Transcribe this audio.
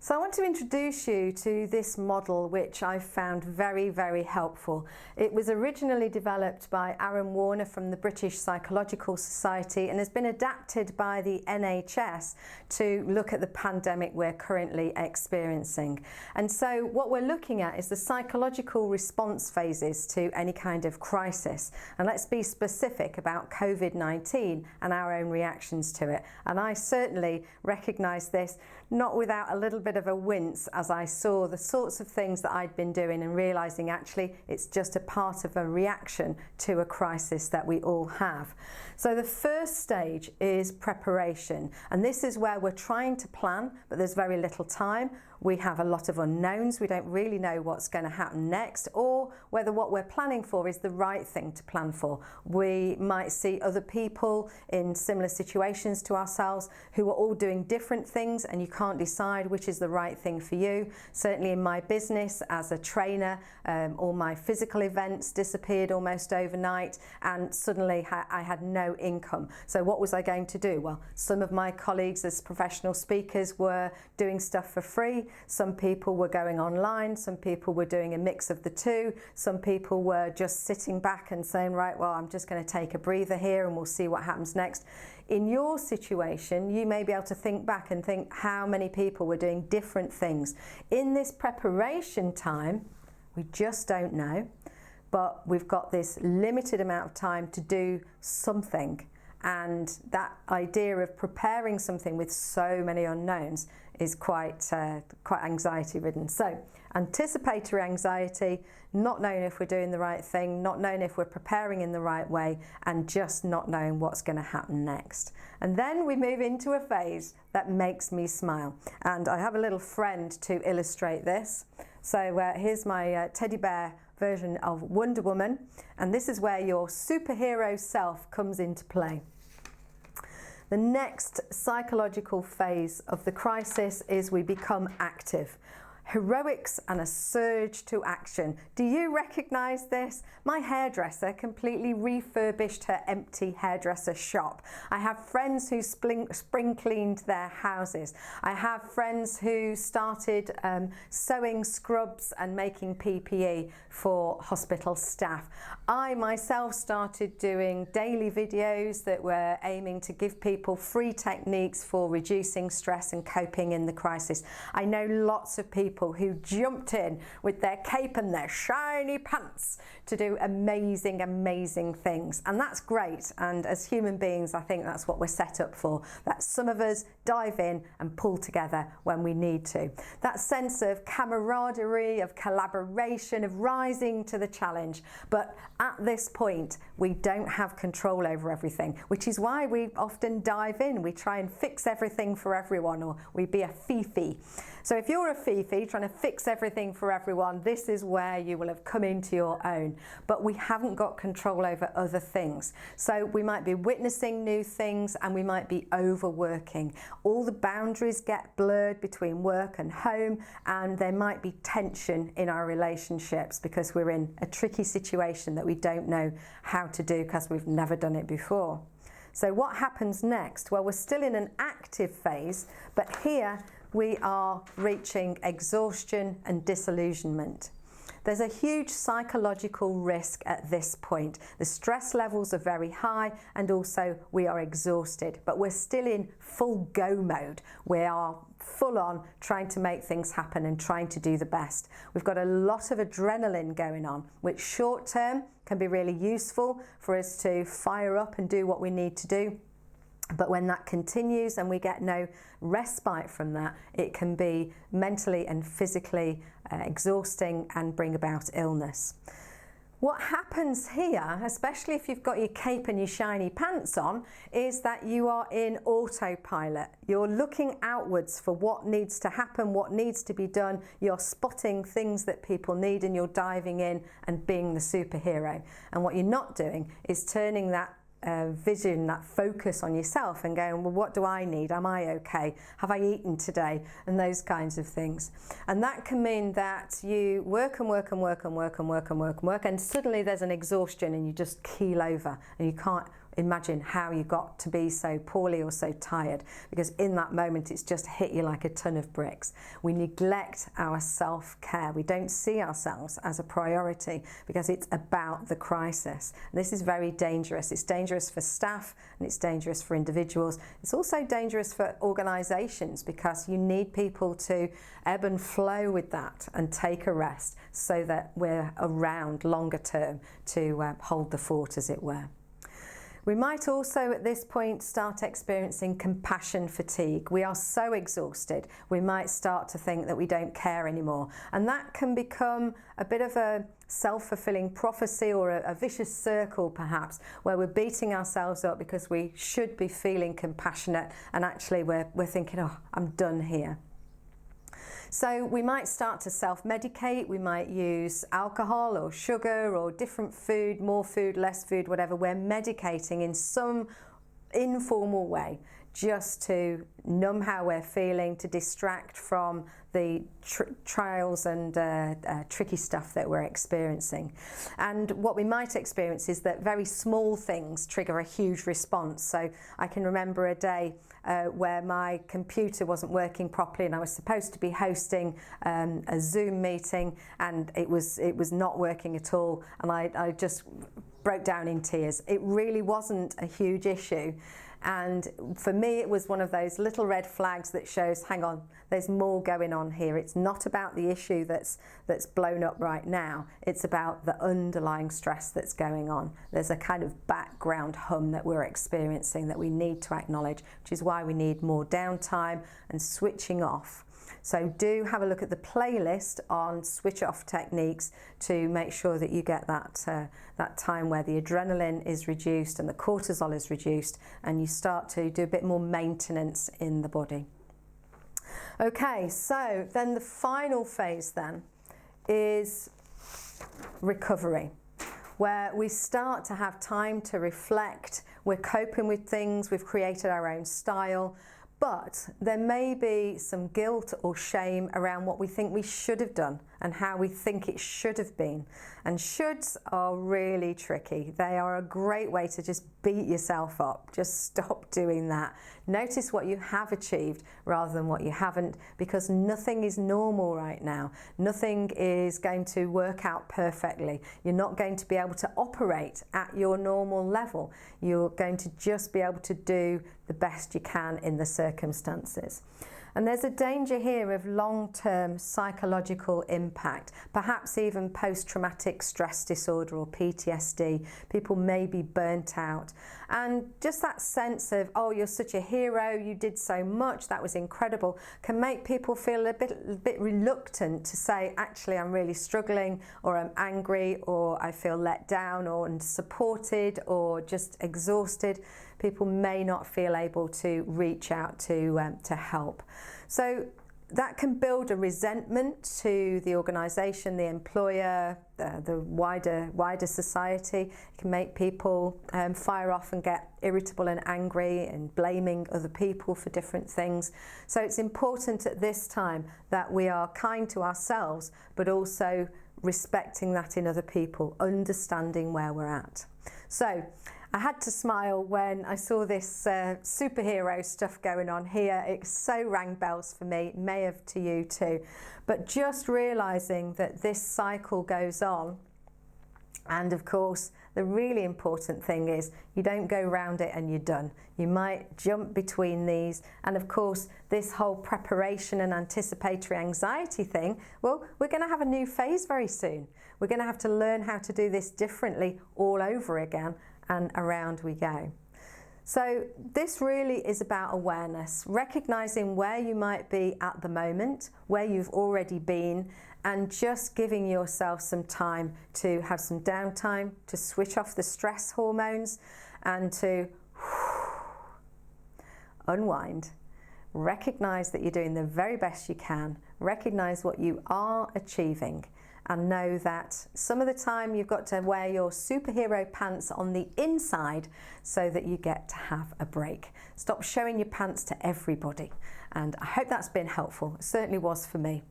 So I want to introduce you to this model which I found very, very helpful. It was originally developed by Aaron Warner from the British Psychological Society and has been adapted by the NHS to look at the pandemic we're currently experiencing. And so what we're looking at is the psychological response phases to any kind of crisis. And let's be specific about COVID-19 and our own reactions to it. And I certainly recognise this, not without a little bit of a wince as I saw the sorts of things that I'd been doing and realising actually it's just a part of a reaction to a crisis that we all have. So the first stage is preparation, and this is where we're trying to plan, but there's very little time. We have a lot of unknowns. We don't really know what's going to happen next or whether what we're planning for is the right thing to plan for. We might see other people in similar situations to ourselves who are all doing different things, and you can't decide which is the right thing for you. Certainly in my business as a trainer, all my physical events disappeared almost overnight, and suddenly I had no income. So what was I going to do? Well, some of my colleagues as professional speakers were doing stuff for free. Some people were going online, some people were doing a mix of the two, some people were just sitting back and saying, right, well, I'm just going to take a breather here and we'll see what happens next. In your situation, you may be able to think back and think how many people were doing different things. In this preparation time, we just don't know, but we've got this limited amount of time to do something. And that idea of preparing something with so many unknowns is quite anxiety-ridden. So, anticipatory anxiety, not knowing if we're doing the right thing, not knowing if we're preparing in the right way, and just not knowing what's going to happen next. And then we move into a phase that makes me smile. And I have a little friend to illustrate this. So here's my teddy bear version of Wonder Woman, and this is where your superhero self comes into play. The next psychological phase of the crisis is we become active. Heroics and a surge to action. Do you recognise this? My hairdresser completely refurbished her empty hairdresser shop. I have friends who spring cleaned their houses. I have friends who started sewing scrubs and making PPE for hospital staff. I myself started doing daily videos that were aiming to give people free techniques for reducing stress and coping in the crisis. I know lots of people who jumped in with their cape and their shiny pants to do amazing, amazing things. And that's great. And as human beings, I think that's what we're set up for. That some of us dive in and pull together when we need to. That sense of camaraderie, of collaboration, of rising to the challenge. But at this point, we don't have control over everything, which is why we often dive in. We try and fix everything for everyone, or we be a fifi. So if you're a fifi trying to fix everything for everyone, this is where you will have come into your own. But we haven't got control over other things. So we might be witnessing new things and we might be overworking. All the boundaries get blurred between work and home, and there might be tension in our relationships because we're in a tricky situation that we don't know how to do because we've never done it before. So what happens next? Well, we're still in an active phase, but here we are reaching exhaustion and disillusionment. There's a huge psychological risk at this point. The stress levels are very high and also we are exhausted, but we're still in full go mode. We are full on trying to make things happen and trying to do the best. We've got a lot of adrenaline going on, which short term can be really useful for us to fire up and do what we need to do. But when that continues and we get no respite from that, it can be mentally and physically exhausting and bring about illness. What happens here, especially if you've got your cape and your shiny pants on, is that you are in autopilot. You're looking outwards for what needs to happen, what needs to be done. You're spotting things that people need and you're diving in and being the superhero. And what you're not doing is turning that vision, that focus on yourself and going, well, what do I need? Am I okay? Have I eaten today? And those kinds of things. And that can mean that you work and work and work and work and work and work and work, and suddenly there's an exhaustion and you just keel over and you can't imagine how you got to be so poorly or so tired, because in that moment it's just hit you like a ton of bricks. We neglect our self-care. We don't see ourselves as a priority because it's about the crisis. And this is very dangerous. It's dangerous for staff and it's dangerous for individuals. It's also dangerous for organisations because you need people to ebb and flow with that and take a rest so that we're around longer term to hold the fort, as it were. We might also at this point start experiencing compassion fatigue. We are so exhausted, we might start to think that we don't care anymore. And that can become a bit of a self-fulfilling prophecy or a vicious circle perhaps, where we're beating ourselves up because we should be feeling compassionate and actually we're thinking, oh, I'm done here. So we might start to self-medicate, we might use alcohol or sugar or different food, more food, less food, whatever. We're medicating in some informal way just to numb how we're feeling, to distract from the trials and tricky stuff that we're experiencing. And what we might experience is that very small things trigger a huge response. So I can remember a day where my computer wasn't working properly and I was supposed to be hosting a Zoom meeting and it was not working at all, and I just broke down in tears. It really wasn't a huge issue. And for me, it was one of those little red flags that shows, hang on, there's more going on here. It's not about the issue that's blown up right now. It's about the underlying stress that's going on. There's a kind of background hum that we're experiencing that we need to acknowledge, which is why we need more downtime and switching off. So do have a look at the playlist on switch off techniques to make sure that you get that time where the adrenaline is reduced and the cortisol is reduced and you start to do a bit more maintenance in the body. Okay, so then the final phase then is recovery, where we start to have time to reflect. We're coping with things, we've created our own style, but there may be some guilt or shame around what we think we should have done and how we think it should have been. And shoulds are really tricky. They are a great way to just beat yourself up. Just stop doing that. Notice what you have achieved rather than what you haven't, because nothing is normal right now. Nothing is going to work out perfectly. You're not going to be able to operate at your normal level. You're going to just be able to do the best you can in the circumstances. And there's a danger here of long-term psychological impact, perhaps even post-traumatic stress disorder or PTSD. People may be burnt out. And just that sense of, oh, you're such a hero, you did so much, that was incredible, can make people feel a bit reluctant to say, actually, I'm really struggling, or I'm angry, or I feel let down, or unsupported, or just exhausted. People may not feel able to reach out to help. So that can build a resentment to the organisation, the employer, the wider society. It can make people fire off and get irritable and angry and blaming other people for different things. So it's important at this time that we are kind to ourselves, but also respecting that in other people, understanding where we're at. So I had to smile when I saw this superhero stuff going on here. It so rang bells for me, may have to you too. But just realising that this cycle goes on, and of course the really important thing is you don't go round it and you're done. You might jump between these, and of course this whole preparation and anticipatory anxiety thing, well, we're going to have a new phase very soon. We're going to have to learn how to do this differently all over again, and around we go. So this really is about awareness, recognizing where you might be at the moment, where you've already been, and just giving yourself some time to have some downtime, to switch off the stress hormones and to unwind. Recognize that you're doing the very best you can, recognize what you are achieving, and know that some of the time you've got to wear your superhero pants on the inside so that you get to have a break. Stop showing your pants to everybody. And I hope that's been helpful. It certainly was for me.